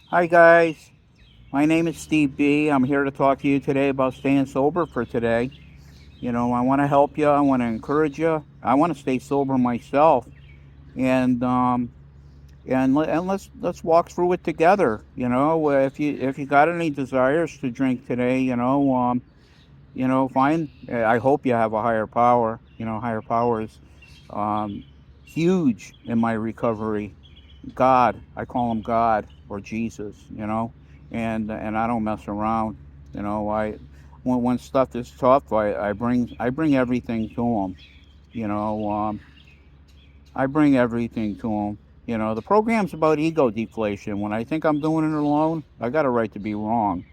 Hi, guys. My name is Steve B. I'm here to talk to you today about staying sober for today. I want to help you. I want to encourage you. I want to stay sober myself, and let's walk through it together. If you got any desires to drink today, fine. I hope you have a higher power. Higher power is um, huge in my recovery. God, I call him God or Jesus, and I don't mess around. I when stuff is tough, I bring everything to him. You know, I bring everything to him. The program's about ego deflation. When I think I'm doing it alone, I got a right to be wrong.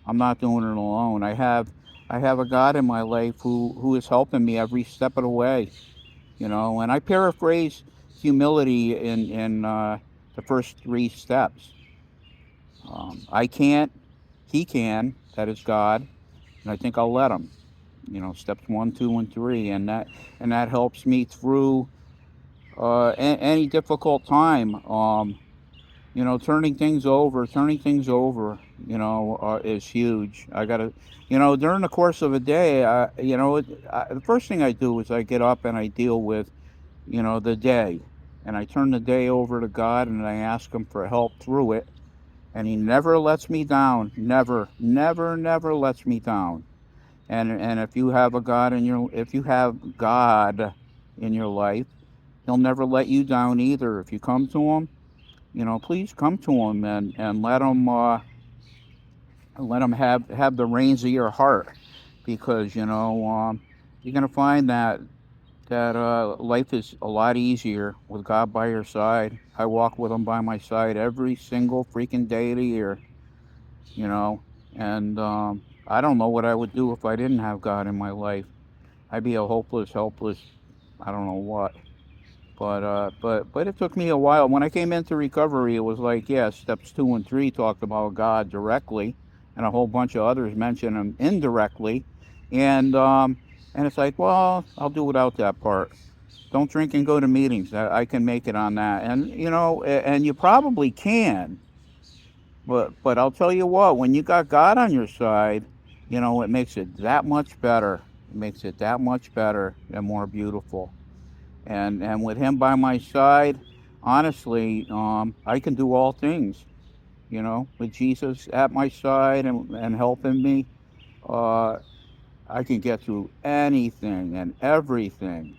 I'm not doing it alone. I have a God in my life who is helping me every step of the way. And I paraphrase humility in the first three steps. I can't, he can, that is God, and I think I'll let him. Steps one, two, and three, and that helps me through any difficult time. Turning things over, is huge. I gotta, during the course of a day, the first thing I do is I get up and I deal with, the day, and I turn the day over to God and I ask Him for help through it, and He never lets me down. Never, never, never lets me down. And if you have God in your life, He'll never let you down either. If you come to Him, please come to Him and let Him have the reins of your heart, because you're gonna find that life is a lot easier with God by your side. I walk with Him by my side every single freaking day of the year, you know, and I don't know what I would do if I didn't have God in my life. I'd be a hopeless, helpless, I don't know what. But it took me a while. When I came into recovery, it was like, yeah, steps two and three talked about God directly, and a whole bunch of others mentioned Him indirectly, and um, and it's like, well, I'll do without that part. Don't drink and go to meetings. I can make it on that, and and you probably can. But I'll tell you what, when you got God on your side, it makes it that much better. It makes it that much better and more beautiful. And with Him by my side, honestly, I can do all things. With Jesus at my side and helping me, uh, I can get through anything and everything.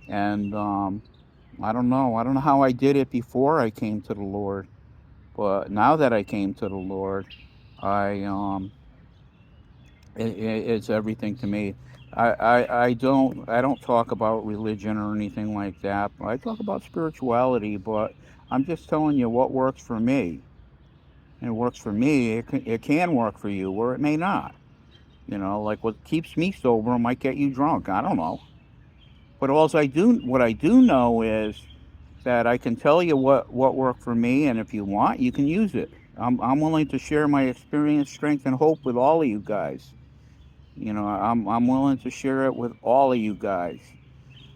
And I don't know. I don't know how I did it before I came to the Lord, but now that I came to the Lord, I it's everything to me. I don't talk about religion or anything like that. I talk about spirituality, but I'm just telling you what works for me. And it works for me. It can work for you, or it may not. Like what keeps me sober might get you drunk. I don't know. But what I do know is that I can tell you what worked for me, and if you want, you can use it. I'm willing to share my experience, strength, and hope with all of you guys. I'm willing to share it with all of you guys.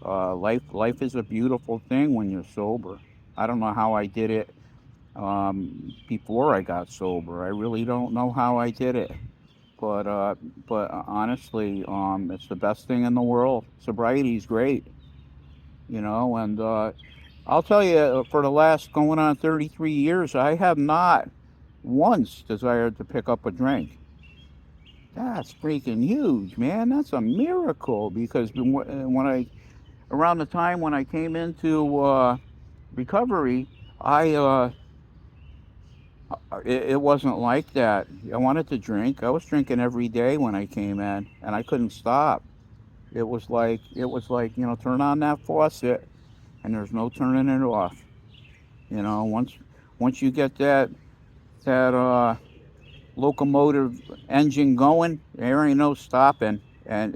Life is a beautiful thing when you're sober. I don't know how I did it before I got sober. I really don't know how I did it. But uh, but honestly, it's the best thing in the world. Sobriety is great, and I'll tell you, for the last going on 33 years, I have not once desired to pick up a drink. That's freaking huge, man. That's a miracle, because when I around the time when I came into recovery, I it wasn't like that. I wanted to drink. I was drinking every day when I came in, and I couldn't stop. It was like turn on that faucet, and there's no turning it off. Once you get that locomotive engine going, there ain't no stopping. And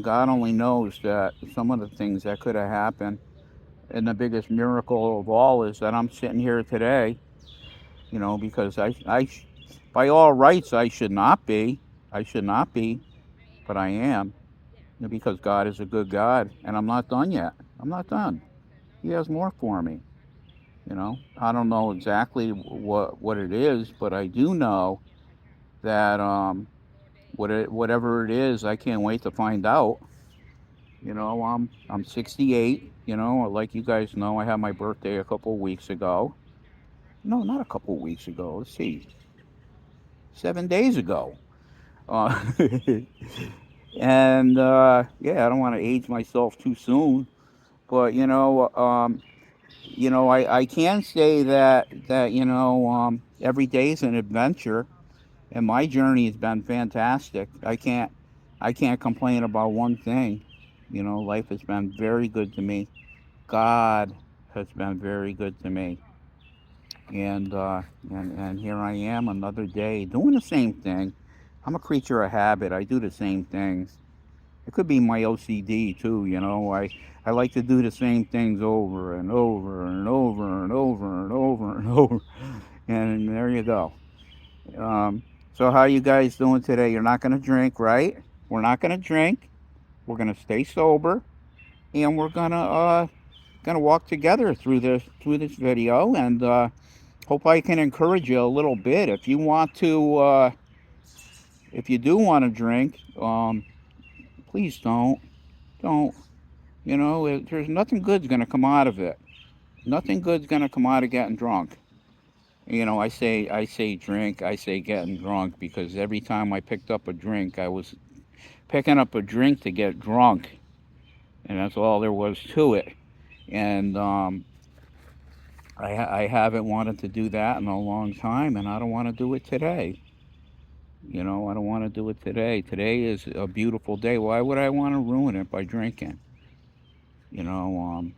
God only knows that some of the things that could have happened. And the biggest miracle of all is that I'm sitting here today. Because by all rights, I should not be. I should not be, but I am, because God is a good God, and I'm not done yet. I'm not done. He has more for me. You know, I don't know exactly what it is, but I do know that whatever it is, I can't wait to find out. You know, I'm 68. You know, like you guys know, I had my birthday a couple weeks ago. No, not a couple weeks ago. Let's see, 7 days ago. Uh, and yeah, I don't want to age myself too soon, but I can say that every day is an adventure, and my journey has been fantastic. I can't complain about one thing. You know, life has been very good to me. God has been very good to me, and here I am another day doing the same thing. I'm a creature of habit. I do the same things. It could be my OCD too. I like to do the same things over and over and over and over and over and over. And there you go. Um, so how you guys doing today? You're not gonna drink, right? We're not gonna drink. We're gonna stay sober, and we're gonna walk together through this video, and hope I can encourage you a little bit. If you do want to drink, please don't. There's nothing good's gonna come out of it. Nothing good's gonna come out of getting drunk. I say drink. I say getting drunk because every time I picked up a drink, I was picking up a drink to get drunk, and that's all there was to it. And I haven't wanted to do that in a long time, and I don't want to do it today. I don't want to do it today. Today is a beautiful day. Why would I want to ruin it by drinking? You know,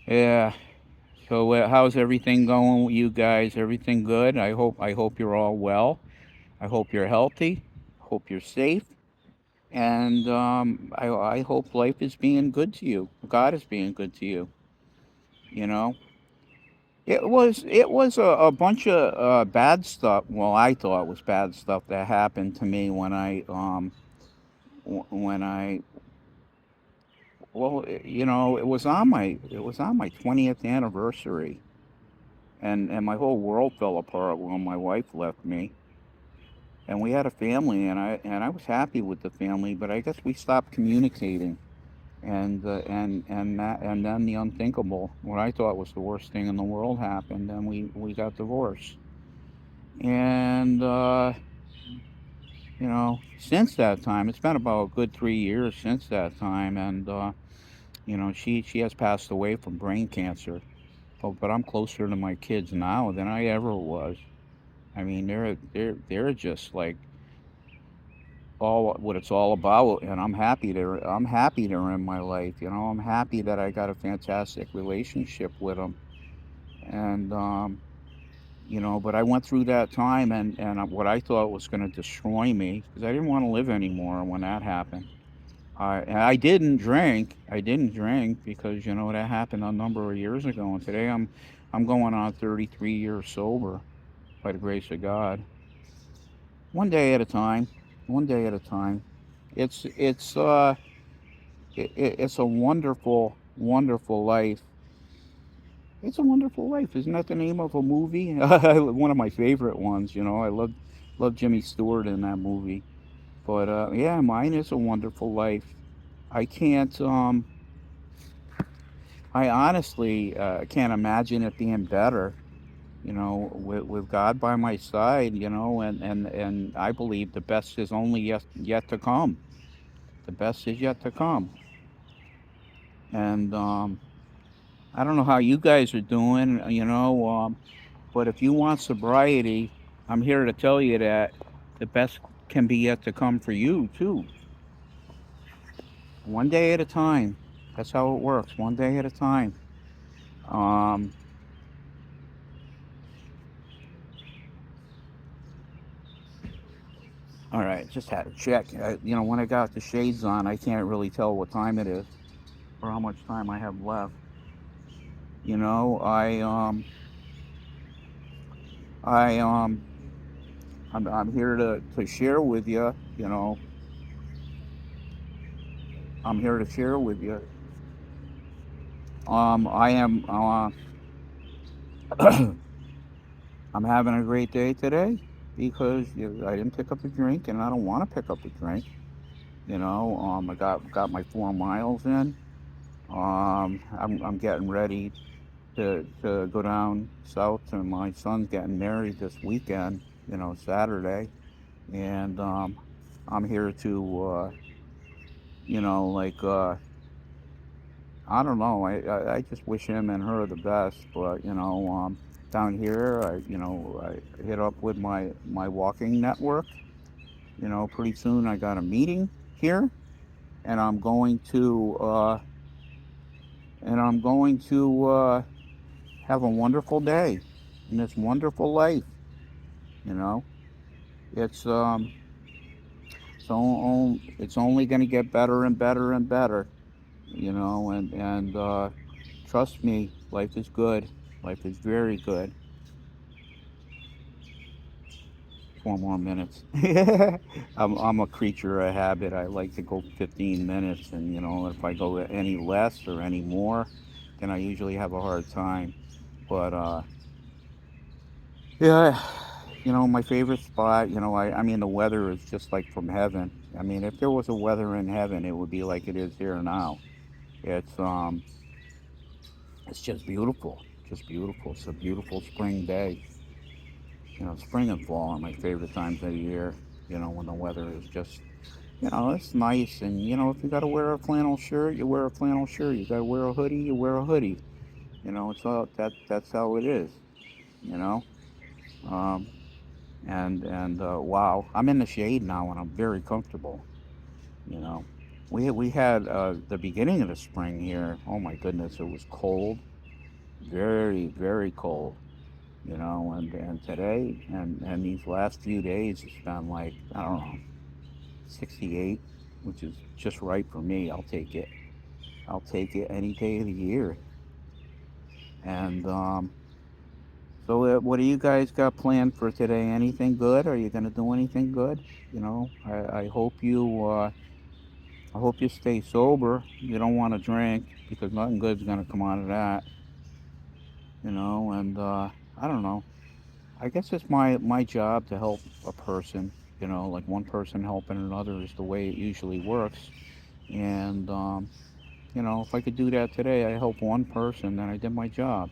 yeah. So how's everything going with you guys? Everything good? I hope you're all well. I hope you're healthy. Hope you're safe. And I hope life is being good to you. God is being good to you. You know, it was a bunch of bad stuff. Well, I thought it was bad stuff that happened to me when I well, it was on my 20th anniversary, and my whole world fell apart when my wife left me. And we had a family, and I was happy with the family, but I guess we stopped communicating. And then the unthinkable, what I thought was the worst thing in the world, happened, and we got divorced. And since that time, it's been about a good 3 years since that time, and she has passed away from brain cancer. But I'm closer to my kids now than I ever was. I mean, they're just like all what it's all about, and I'm happy they're in my life. I'm happy that I got a fantastic relationship with them. And but I went through that time, and what I thought was going to destroy me, because I didn't want to live anymore when that happened. I didn't drink. I didn't drink because that happened a number of years ago, and today I'm going on 33 years sober by the grace of God. One day at a time. One day at a time. It's a wonderful, wonderful life. It's a wonderful life. Isn't that the name of a movie? One of my favorite ones. I love Jimmy Stewart in that movie. But yeah, mine is a wonderful life. I can't. I honestly can't imagine it being better. With God by my side. And I believe the best is only yet to come. The best is yet to come. And I don't know how you guys are doing. But if you want sobriety, I'm here to tell you that the best can be yet to come for you too. One day at a time. That's how it works. One day at a time. Um, all right, just had to check. When I got the shades on, I can't really tell what time it is or how much time I have left. You know, I I'm here to share with you. I'm here to share with you I am. I'm having a great day today because I didn't pick up a drink, and I don't want to pick up a drink. I got my 4 miles in. I'm getting ready to go down south to my son's getting married this weekend. Saturday, and I'm here to like I don't know. I just wish him and her the best. But down here, I hit up with my walking network. Pretty soon I got a meeting here, and I'm going to have a wonderful day in this wonderful life. You know, it's it's only going to get better and better and better. And trust me, life is good. Life is very good. 4 more minutes. I'm a creature of habit. I like to go 15 minutes, and if I go any less or any more, then I usually have a hard time. But yeah, my favorite spot. I mean, the weather is just like from heaven. I mean, if there was a weather in heaven, it would be like it is here now. It's um, it's just beautiful. It's a beautiful spring day. Spring and fall are my favorite times of the year. When the weather is just, it's nice. And, if you got to wear a flannel shirt, you wear a flannel shirt. You got to wear a hoodie, you wear a hoodie. It's all that's how it is, you know. Um, and wow, I'm in the shade now and I'm very comfortable, you know. We had the beginning of the spring here. Oh my goodness, it was cold, very, very cold. And today and these last few days it's been like, I don't know, 68, which is just right for me. I'll take it any day of the year. And so what do you guys got planned for today? Anything good? Are you going to do anything good? I hope you stay sober. You don't want to drink because nothing good's going to come out of that. And I don't know. I guess it's my job to help a person. Like one person helping another is the way it usually works. And if I could do that today, I help one person, then I did my job.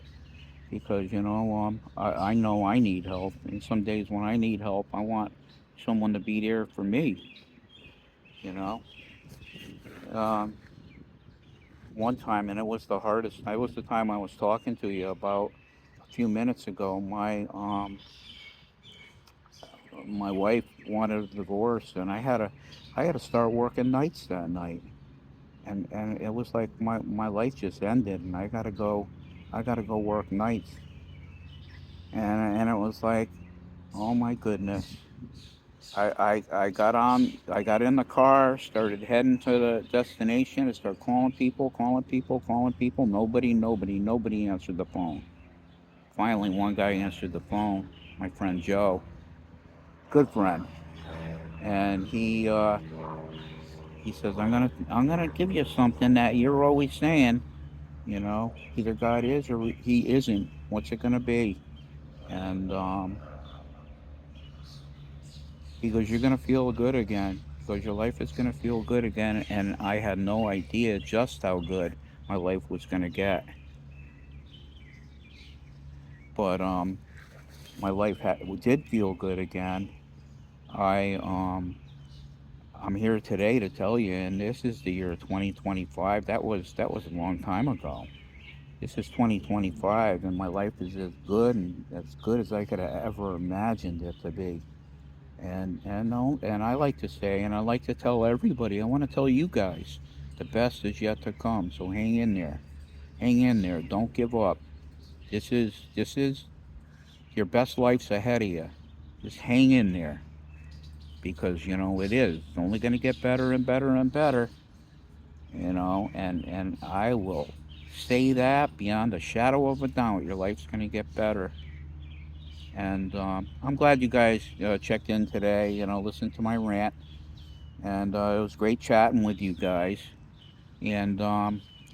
Because I know I need help, and some days when I need help, I want someone to be there for me. You know, um, One time, and it was the hardest. It was the time I was talking to you about a few minutes ago. My wife wanted a divorce, and I had to start working nights that night, and it was like my life just ended, and I gotta go work nights, and it was like, oh my goodness. I got in the car, started heading to the destination, and started calling people, calling people, calling people. Nobody answered the phone. Finally, one guy answered the phone, my friend Joe, good friend, and he says, I'm gonna give you something that you're always saying. Either God is or He isn't. What's it gonna be? And he goes, you're gonna feel good again. He goes, your life is gonna feel good again. And I had no idea just how good my life was gonna get. But my life did feel good again. I I'm here today to tell you, and this is the year 2025. That was a long time ago. This is 2025, and my life is as good as I could have ever imagined it to be. And no, and I like to say, and I like to tell everybody, I want to tell you guys, the best is yet to come. So hang in there, hang in there. Don't give up. This is your best life's ahead of you. Just hang in there because it is. It's only going to get better and better and better. And I will say that beyond a shadow of a doubt, your life's going to get better. And I'm glad you guys checked in today. Listen to my rant. And it was great chatting with you guys. And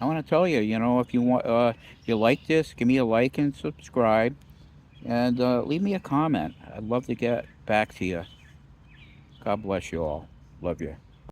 I want to tell you, if you want, if you like this, give me a like and subscribe, and leave me a comment. I'd love to get back to you. God bless you all. Love you.